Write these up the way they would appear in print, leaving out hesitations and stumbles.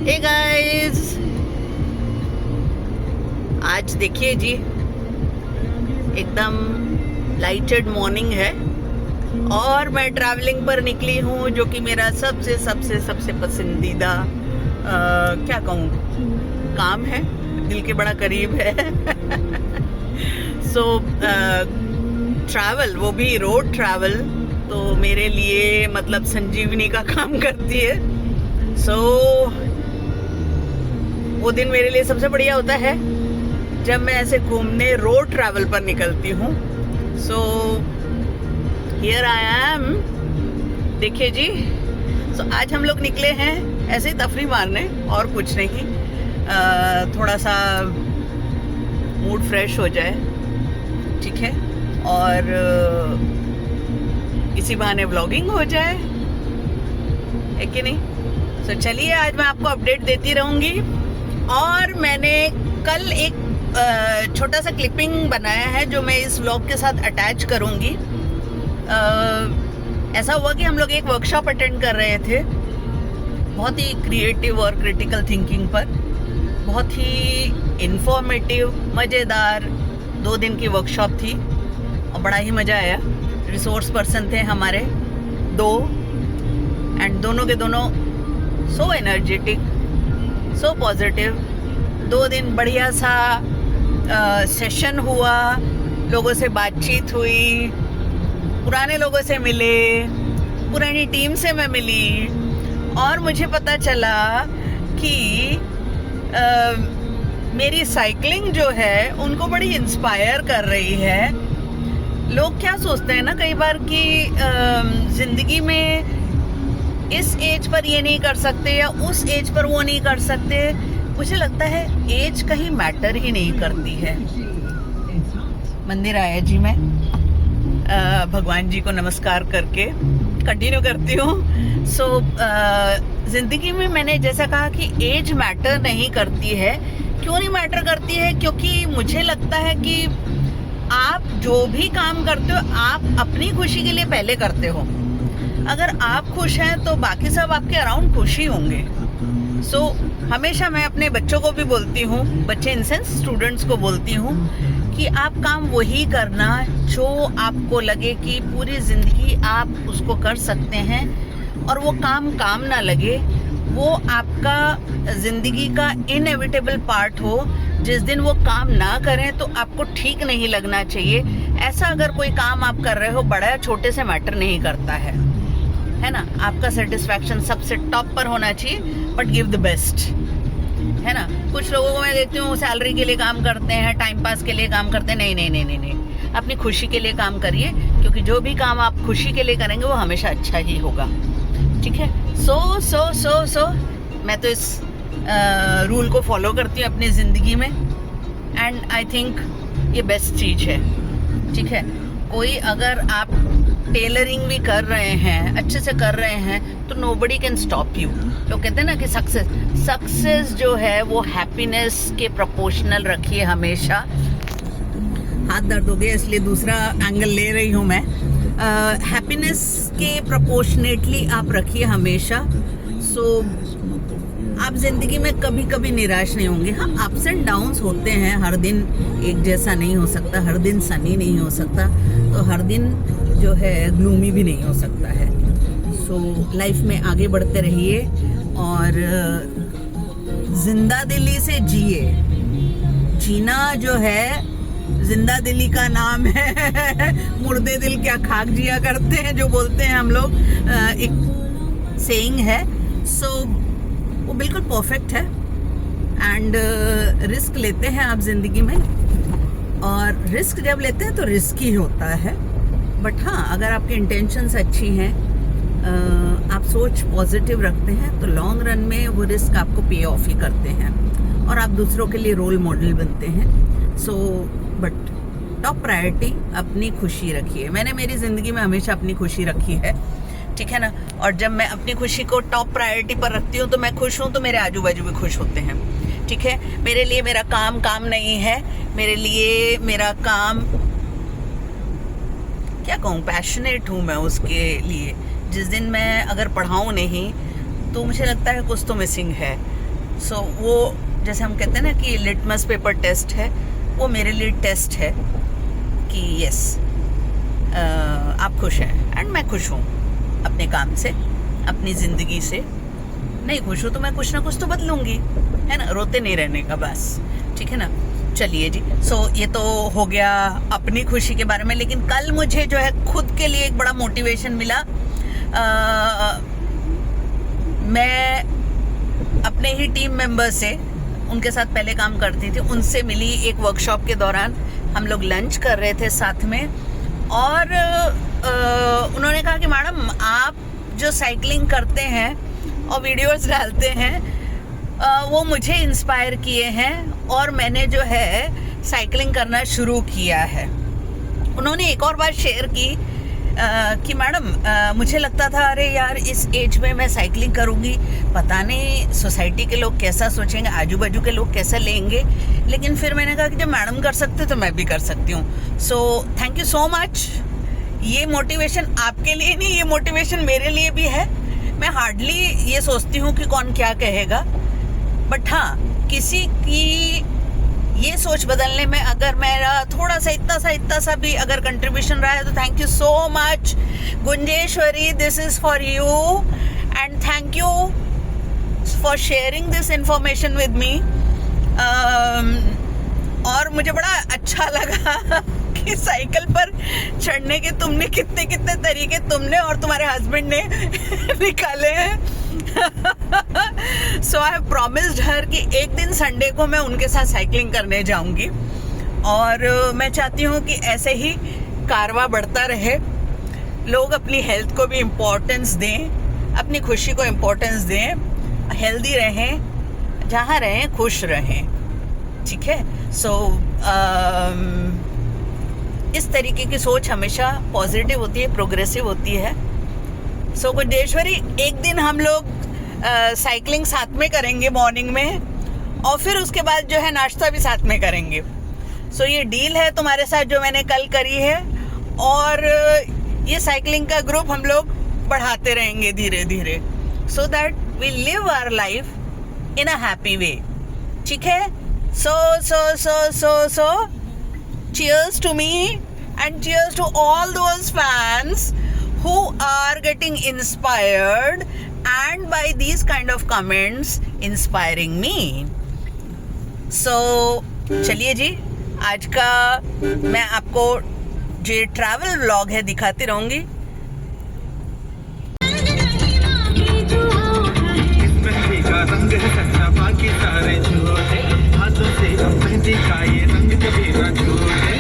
Hey guys, आज देखिए जी, एकदम लाइटेड मॉर्निंग है और मैं ट्रैवलिंग पर निकली हूँ, जो कि मेरा सबसे सबसे सबसे पसंदीदा क्या कहूँ काम है, दिल के बड़ा करीब है। सो ट्रैवल, वो भी रोड ट्रैवल, तो मेरे लिए मतलब संजीवनी का काम करती है। सो वो दिन मेरे लिए सबसे बढ़िया होता है जब मैं ऐसे घूमने रोड ट्रैवल पर निकलती हूँ। सो हियर आई एम, देखिए जी। सो आज हम लोग निकले हैं ऐसे ही तफरी मारने और कुछ नहीं, थोड़ा सा मूड फ्रेश हो जाए, ठीक है, और इसी बहाने व्लॉगिंग हो जाए, है कि नहीं। सो चलिए, आज मैं आपको अपडेट देती रहूँगी। और मैंने कल एक छोटा सा क्लिपिंग बनाया है जो मैं इस व्लॉग के साथ अटैच करूँगी। ऐसा हुआ कि हम लोग एक वर्कशॉप अटेंड कर रहे थे, बहुत ही क्रिएटिव और क्रिटिकल थिंकिंग पर, बहुत ही इंफॉर्मेटिव, मज़ेदार 2 दिन की वर्कशॉप थी और बड़ा ही मज़ा आया। रिसोर्स पर्सन थे हमारे 2, एंड दोनों के दोनों सो एनर्जेटिक, सो पॉजिटिव। 2 दिन बढ़िया सा सेशन हुआ, लोगों से बातचीत हुई, पुराने लोगों से मिले, पुरानी टीम से मैं मिली, और मुझे पता चला कि मेरी साइकिलिंग जो है उनको बड़ी इंस्पायर कर रही है। लोग क्या सोचते हैं ना कई बार कि ज़िंदगी में इस एज पर ये नहीं कर सकते या उस एज पर वो नहीं कर सकते। मुझे लगता है एज कहीं मैटर ही नहीं करती है। मंदिर आया जी, मैं भगवान जी को नमस्कार करके कंटिन्यू करती हूँ। सो ज़िंदगी में मैंने जैसा कहा कि एज मैटर नहीं करती है। क्यों नहीं मैटर करती है? क्योंकि मुझे लगता है कि आप जो भी काम करते हो, आप अपनी खुशी के लिए पहले करते हो। अगर आप खुश हैं तो बाकी सब आपके अराउंड खुश ही होंगे। सो हमेशा मैं अपने बच्चों को भी बोलती हूँ, बच्चे इन सेंस स्टूडेंट्स को बोलती हूँ, कि आप काम वही करना जो आपको लगे कि पूरी ज़िंदगी आप उसको कर सकते हैं, और वो काम ना लगे, वो आपका ज़िंदगी का इनएविटेबल पार्ट हो। जिस दिन वो काम ना करें तो आपको ठीक नहीं लगना चाहिए। ऐसा अगर कोई काम आप कर रहे हो, बड़ा छोटे से मैटर नहीं करता है ना। आपका सेटिस्फैक्शन सबसे टॉप पर होना चाहिए, बट गिव द बेस्ट, है ना। कुछ लोगों को मैं देखती हूँ सैलरी के लिए काम करते हैं, टाइम पास के लिए काम करते हैं। नहीं नहीं नहीं नहीं नहीं, अपनी खुशी के लिए काम करिए, क्योंकि जो भी काम आप खुशी के लिए करेंगे वो हमेशा अच्छा ही होगा, ठीक है। सो मैं तो इस रूल को फॉलो करती हूँ अपनी ज़िंदगी में, एंड आई थिंक ये बेस्ट चीज़ है, ठीक है। कोई अगर आप टेलरिंग भी कर रहे हैं, अच्छे से कर रहे हैं, तो नोबडी कैन स्टॉप यू। लोग कहते हैं ना कि सक्सेस जो है वो हैप्पीनेस के प्रोपोर्शनल रखिए हमेशा। हाथ दर्द हो गया इसलिए दूसरा एंगल ले रही हूँ मैं। हैप्पीनेस के प्रोपोर्शनेटली आप रखिए हमेशा। सो आप ज़िंदगी में कभी कभी निराश नहीं होंगे। हाँ, अप्स एंड डाउन्स होते हैं, हर दिन एक जैसा नहीं हो सकता, हर दिन सनी नहीं हो सकता, तो हर दिन जो है ग्लूमी भी नहीं हो सकता है। सो लाइफ में आगे बढ़ते रहिए और जिंदा दिली से जिए। जीना जो है जिंदा दिली का नाम है। मुर्दे दिल क्या खाक जिया करते हैं, जो बोलते हैं हम लोग, एक सेइंग है। सो वो बिल्कुल परफेक्ट है। एंड रिस्क लेते हैं आप ज़िंदगी में, और रिस्क जब लेते हैं तो रिस्क ही होता है। बट हाँ, अगर आपकी इंटेंशंस अच्छी हैं, आप सोच पॉजिटिव रखते हैं, तो लॉन्ग रन में वो रिस्क आपको पे ऑफ ही करते हैं और आप दूसरों के लिए रोल मॉडल बनते हैं। सो बट टॉप प्रायोरिटी अपनी खुशी रखिए। मैंने मेरी ज़िंदगी में हमेशा अपनी खुशी रखी है, ठीक है ना। और जब मैं अपनी खुशी को टॉप प्रायोरिटी पर रखती हूँ तो मैं खुश हूँ, तो मेरे आजू बाजू भी खुश होते हैं, ठीक है। मेरे लिए मेरा काम नहीं है, मेरे लिए मेरा काम, क्या कहूँ, पैशनेट हूँ मैं उसके लिए। जिस दिन मैं अगर पढ़ाऊँ नहीं तो मुझे लगता है कुछ तो मिसिंग है। सो वो जैसे हम कहते हैं ना कि लिटमस पेपर टेस्ट है, वो मेरे लिए टेस्ट है कि यस आप खुश हैं एंड मैं खुश हूँ अपने काम से, अपनी ज़िंदगी से। नहीं खुश हूँ तो मैं कुछ ना कुछ तो बदलूंगी, है ना, रोते नहीं रहने का बस, ठीक है ना। चलिए जी, सो ये तो हो गया अपनी खुशी के बारे में। लेकिन कल मुझे जो है खुद के लिए एक बड़ा मोटिवेशन मिला। मैं अपने ही टीम मेंबर से, उनके साथ पहले काम करती थी, उनसे मिली एक वर्कशॉप के दौरान। हम लोग लंच कर रहे थे साथ में, और उन्होंने कहा कि मैडम आप जो साइकिलिंग करते हैं और वीडियोस डालते हैं वो मुझे इंस्पायर किए हैं और मैंने जो है साइकिलिंग करना शुरू किया है। उन्होंने एक और बात शेयर की कि मैडम मुझे लगता था अरे यार इस एज में मैं साइकिलिंग करूँगी, पता नहीं सोसाइटी के लोग कैसा सोचेंगे, आजू बाजू के लोग कैसा लेंगे। लेकिन फिर मैंने कहा कि जब मैडम कर सकते तो मैं भी कर सकती हूँ। So thank you so much. ये मोटिवेशन आपके लिए नहीं, ये मोटिवेशन मेरे लिए भी है। मैं हार्डली ये सोचती हूँ कि कौन क्या कहेगा, बट हाँ किसी की ये सोच बदलने में अगर मेरा थोड़ा सा इतना सा भी अगर कंट्रीब्यूशन रहा है तो thank you so much Gunjeshwari, this is for you and thank you for sharing this information with me. और मुझे बड़ा अच्छा लगा कि साइकिल पर चढ़ने के तुमने कितने तरीके तुमने और तुम्हारे हस्बैंड ने निकाले हैं। सो आई हैव प्रॉमिस्ड हर कि एक दिन संडे को मैं उनके साथ साइकिलिंग करने जाऊंगी, और मैं चाहती हूँ कि ऐसे ही कारवां बढ़ता रहे, लोग अपनी हेल्थ को भी इम्पोर्टेंस दें, अपनी खुशी को इम्पोर्टेंस दें, हेल्दी रहें, जहाँ रहें खुश रहें, ठीक है। सो इस तरीके की सोच हमेशा पॉजिटिव होती है, प्रोग्रेसिव होती है। सो गुंजेश्वरी, एक दिन हम लोग साइकिलिंग साथ में करेंगे मॉर्निंग में, और फिर उसके बाद जो है नाश्ता भी साथ में करेंगे। सो ये डील है तुम्हारे साथ जो मैंने कल करी है, और ये साइकिलिंग का ग्रुप हम लोग बढ़ाते रहेंगे धीरे धीरे, so that we live our life in a happy way, ठीक है। So cheers to me and cheers to all those fans who are getting inspired and by these kind of comments inspiring me. So चलिए जी, आज का मैं आपको जो travel vlog है दिखाती रहूंगी। रंग है सच्चा, बाकी सारे झूठे, हाथों से मेहंदी का ये रंग कभी ना छूटे।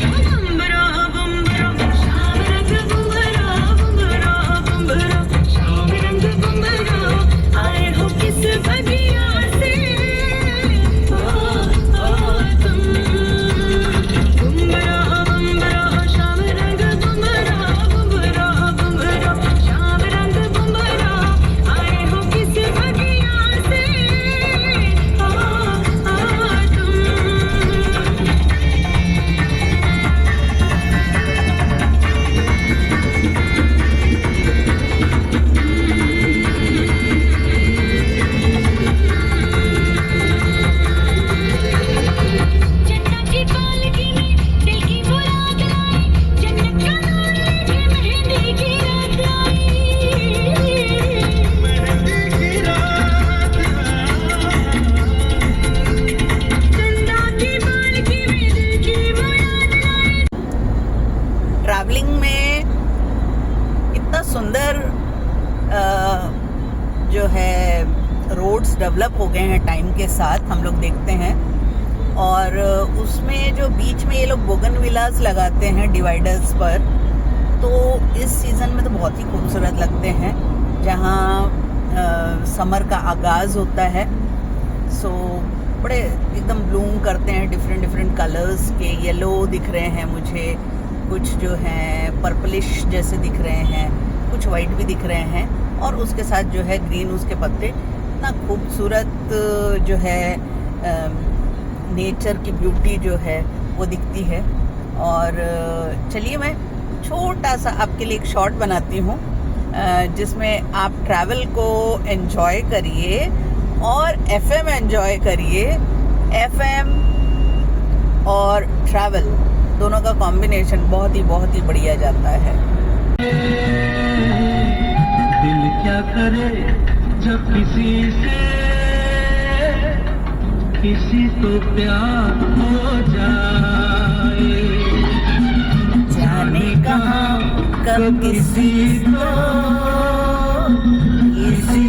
आए हो किस बगिया से, ट्रैवलिंग में इतना सुंदर जो है रोड्स डेवलप हो गए हैं टाइम के साथ, हम लोग देखते हैं। और उसमें जो बीच में ये लोग बोगनविलास लगाते हैं डिवाइडर्स पर, तो इस सीज़न में तो बहुत ही खूबसूरत लगते हैं, जहाँ समर का आगाज़ होता है। सो बड़े एकदम ब्लूम करते हैं, डिफरेंट कलर्स के। येलो दिख रहे हैं मुझे, कुछ जो हैं पर्पलिश जैसे दिख रहे हैं, कुछ वाइट भी दिख रहे हैं, और उसके साथ जो है ग्रीन उसके पत्ते। इतना खूबसूरत जो है नेचर की ब्यूटी जो है वो दिखती है। और चलिए मैं छोटा सा आपके लिए एक शॉट बनाती हूँ जिसमें आप ट्रैवल को एंजॉय करिए और FM एंजॉय करिए। FM और ट्रैवल दोनों का कॉम्बिनेशन बहुत ही बढ़िया जाता है। दिल क्या करे जब किसी तो प्यार हो जाए, जाने कहाँ कब किसी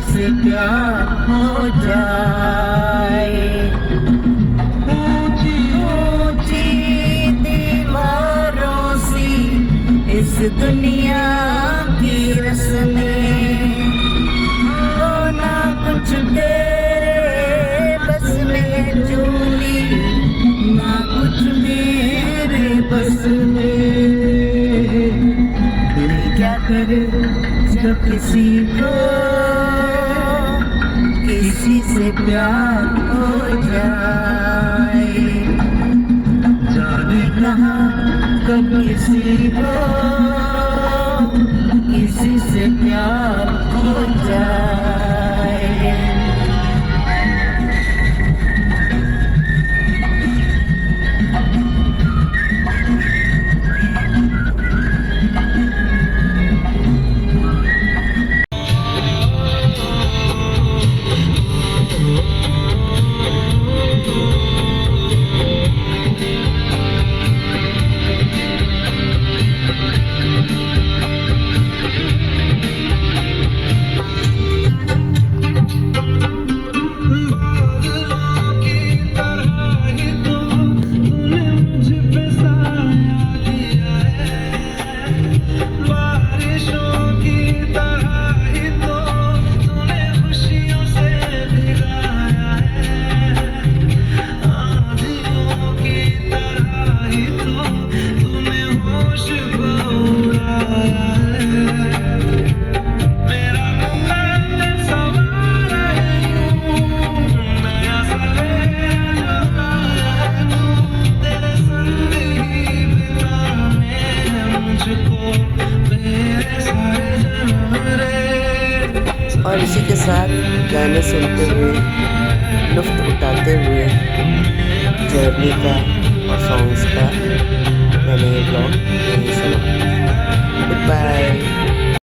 से प्यार हो जाए। ऊंची ऊंची दीवारों सी इस दुनिया की रस्में, होना कुछ तेरे बस में जूली, ना कुछ मेरे बस में। दिल क्या करे जब किसी से प्यार हो जाए, जाने कहाँ कब किसी से प्यार हो जाए। और इसी के साथ गाने सुनते हुए, लुफ्त उठाते हुए जर्नी का और सॉन्ग्स का मैंने ये ब्लॉग यहीं समाप्त। Good bye.